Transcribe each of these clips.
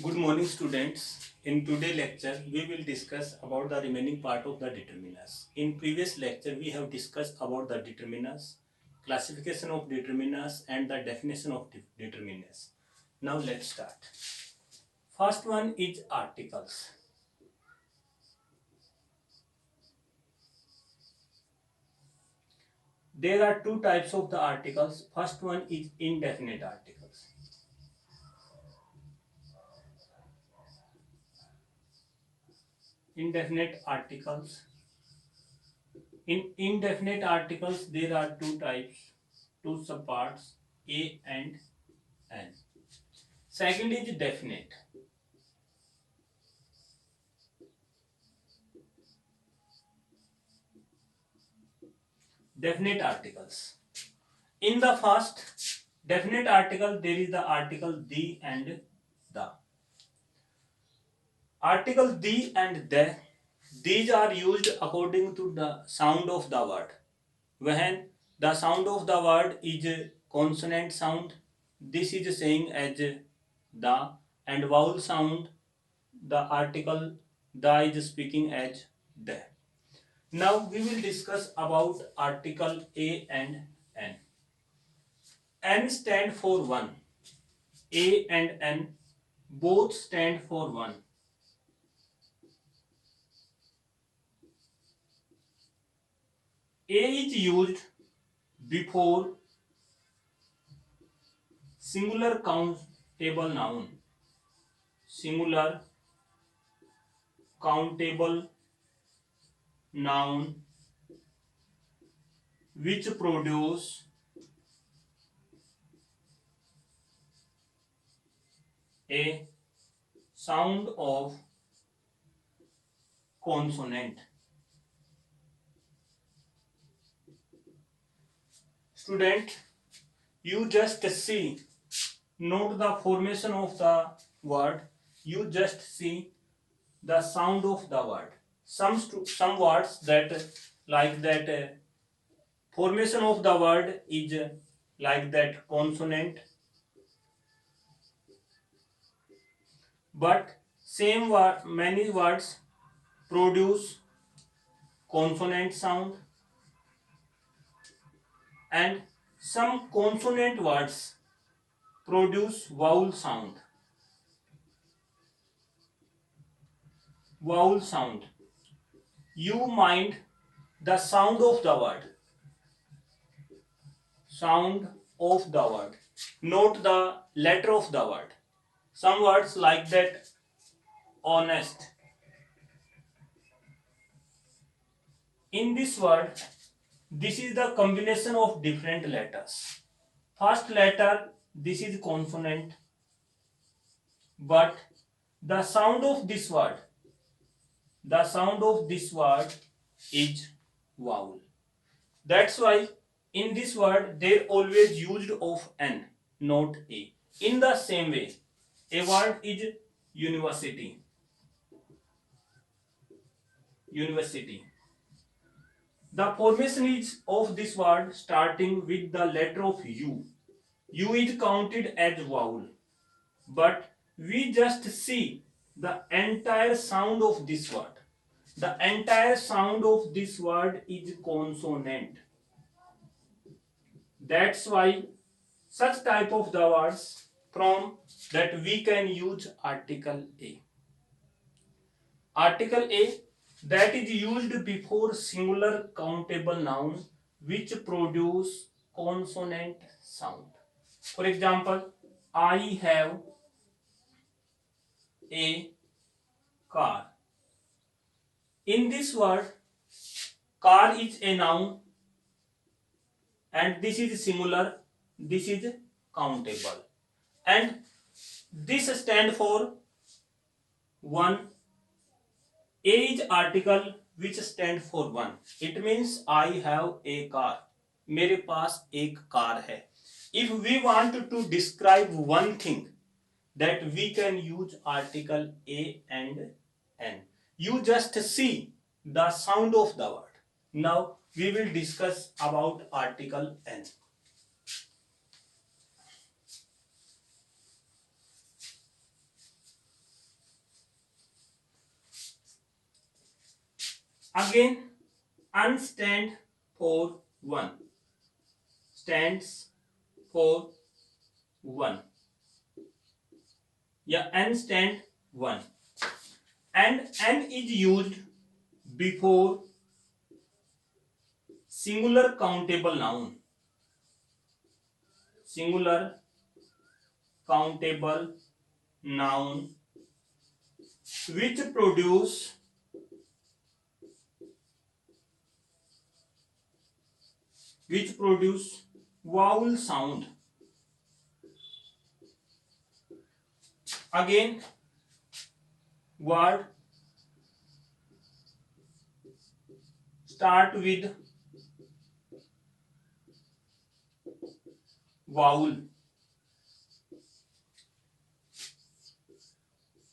Good morning, students. In today's lecture, we will discuss about the remaining part of the determinants. In previous lecture, we have discussed about the determinants, classification of determinants, and the definition of determinants. Now let's start. First one is articles. There are two types of the articles. First one is indefinite articles. Indefinite articles. In indefinite articles, there are two types, two subparts, A and N. Second is definite. Definite articles. In the first definite article, there is the article the and the. Article the and the, these are used according to the sound of the word. When the sound of the word is a consonant sound, this is saying as the, and vowel sound, the article the is speaking as the. Now we will discuss about article A and N. N stand for 1. A and N both stand for 1. A is used before singular countable noun. Singular countable noun which produce a sound of consonant. Student, you just see, note the formation of the word, you just see the sound of the word. Some words that like that formation of the word is like that consonant, but same word, many words produce consonant sound, and some consonant words produce vowel sound. Vowel sound. You mind the sound of the word. Sound of the word. Note the letter of the word. Some words like that honest. In this word, this is the combination of different letters. First letter, this is consonant, but the sound of this word, is vowel. That's why in this word they always used of N, not A. In the same way, a word is university. University. The formation is of this word starting with the letter of U. U is counted as vowel, but we just see the entire sound of this word. The entire sound of this word is consonant. That's why such type of the words from that we can use article A. Article A that is used before singular countable noun which produce consonant sound. For example, I have a car. In this word, car is a noun and this is singular, this is countable. And this stand for 1. A is article which stand for 1. It means I have a car. मेरे पास एक car है. If we want to describe one thing, that we can use article A and N. You just see the sound of the word. Now we will discuss about article N. Again, un stand for one. Stands for one. Yeah, n stand one. And n is used before singular countable noun. Singular countable noun which produce vowel sound. Again, word start with vowel.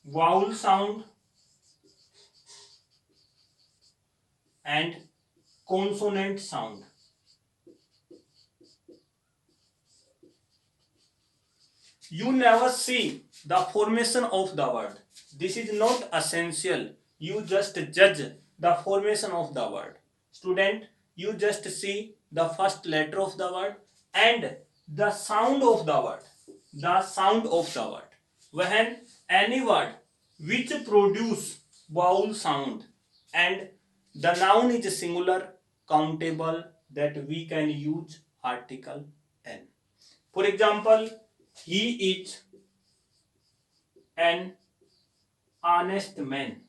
Vowel sound and consonant sound. You never see the formation of the word. This is not essential. You just judge the formation of the word. Student, you just see the first letter of the word and the sound of the word. The sound of the word. When any word which produce vowel sound and the noun is singular, countable, that we can use article n. For example, he is an honest man.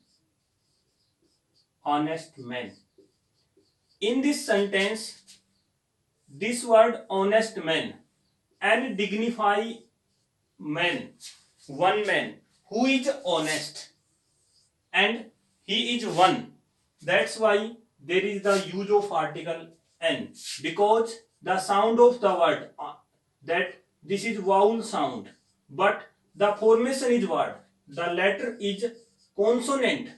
Honest man. In this sentence, this word honest man and dignify man, one man who is honest and he is one. That's why there is the use of article n, because the sound of the word that this is vowel sound, but the formation is what? The letter is consonant.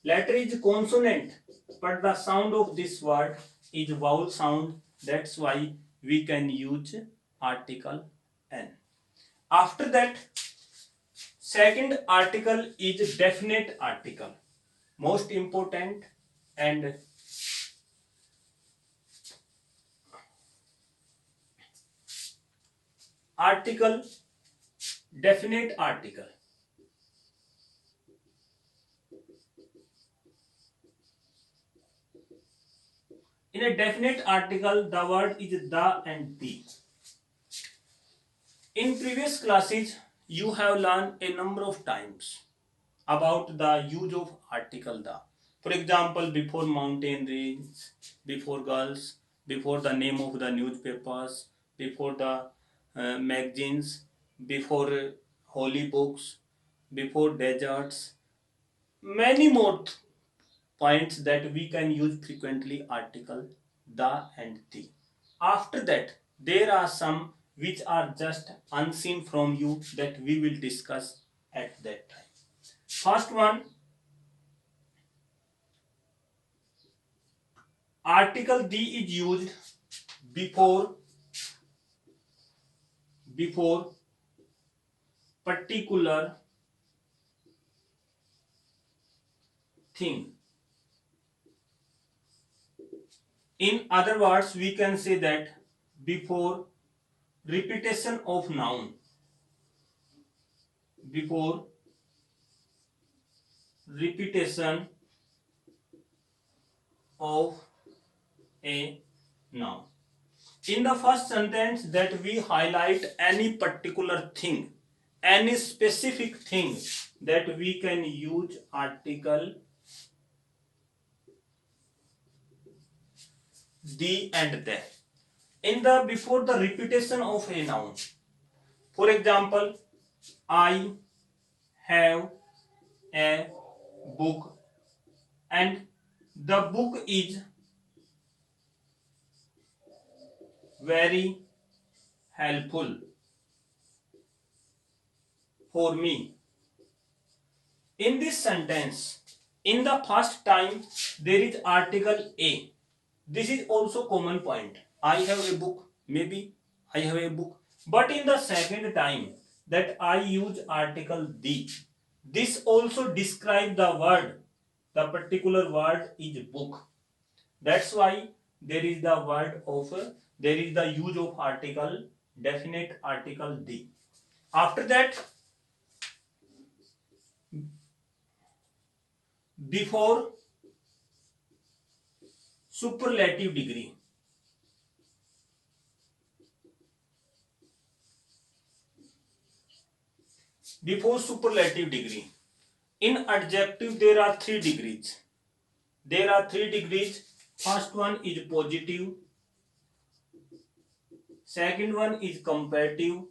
Letter is consonant, but the sound of this word is vowel sound. That's why we can use article n. After that, second article is definite article. Most important, and article, definite article. In a definite article, the word is the and the. In previous classes, you have learned a number of times about the use of article the. For example, before mountain range, before girls, before the name of the newspapers, before the magazines, before holy books, before deserts, many more points that we can use frequently article the and the. After that, there are some which are just unseen from you that we will discuss at that time. First one, article the is used before particular thing. In other words, we can say that before repetition of noun. Before repetition of a noun. In the first sentence that we highlight any particular thing, any specific thing, that we can use article the and the. In the before the repetition of a noun. For example, I have a book and the book is very helpful for me. In this sentence, in the first time there is article a. This is also common point. I have a book, maybe I have a book. But in the second time that I use article the, this also describe the word The particular word is book. That's why there is the word of there is the use of article, definite article the. After that, before superlative degree. Before superlative degree. In adjective, there are three degrees. There are three degrees. First one is positive. Second one is comparative.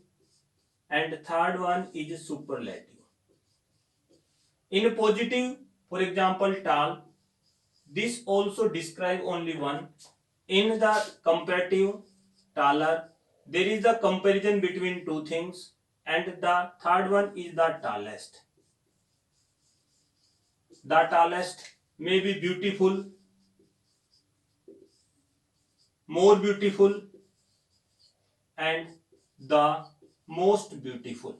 And third one is superlative. In positive, for example, tall. This also describe only one. In the comparative, taller, there is a comparison between two things, and the third one is the tallest. The tallest may be beautiful, more beautiful, and the most beautiful.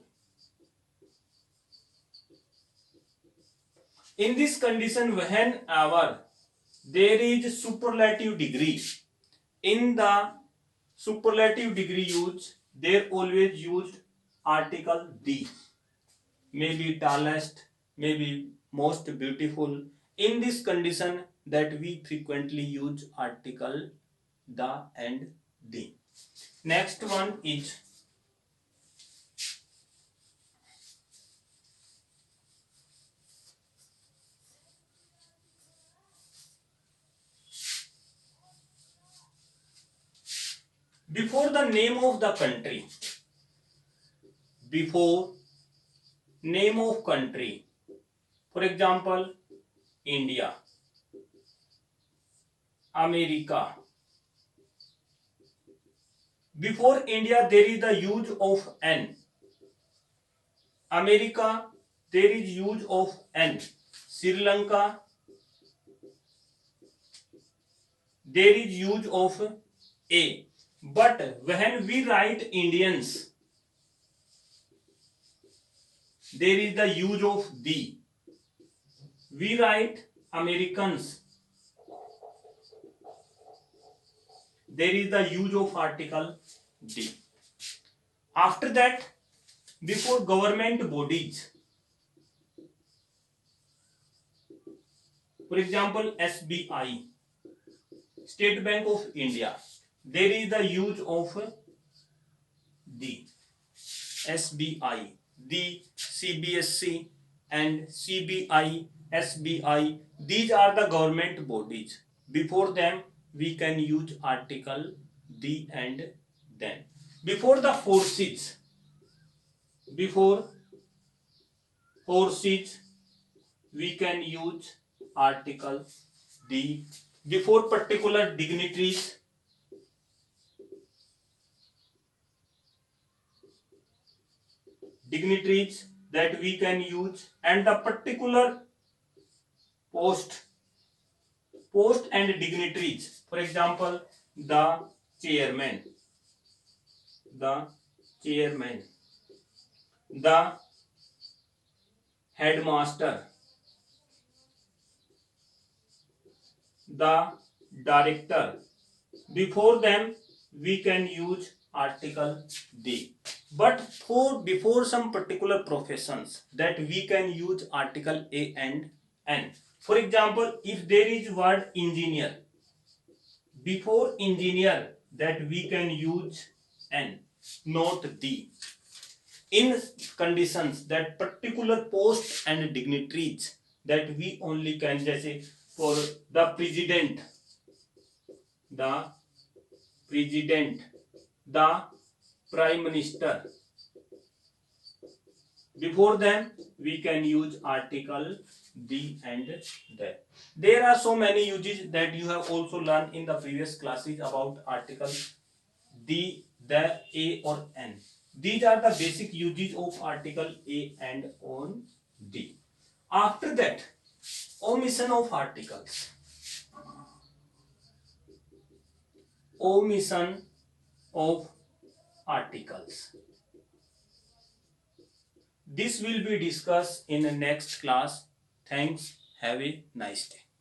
In this condition, whenever there is superlative degree, in the superlative degree use, there always used article the. Maybe tallest, maybe most beautiful. In this condition, that we frequently use article the and the. Next one is before the name of the country. Before name of country. For example, India, America. Before India, there is the use of N. America, there is use of N. Sri Lanka, there is use of A. But when we write Indians, there is the use of the. We write Americans, there is the use of article the. After that, before government bodies, for example, SBI, State Bank of India, there is the use of the. SBI, the CBSC and CBI, SBI, these are the government bodies. Before them, we can use article the and then. Before the forces, before forces, we can use article the. Before particular dignitaries, that we can use, and the particular post and dignitaries, for example, the chairman, the headmaster, the director. Before them, we can use article the. But before some particular professions, that we can use article a and n. For example, if there is word engineer, before engineer, that we can use n, not the. In conditions that particular posts and dignitaries, that we only can say for the president, the prime minister. Before them, we can use article the and the. There are so many uses that you have also learned in the previous classes about article the, a or n. These are the basic uses of article a and on the. After that, omission of articles. Omission of articles. This will be discussed in the next class. Thanks. Have a nice day.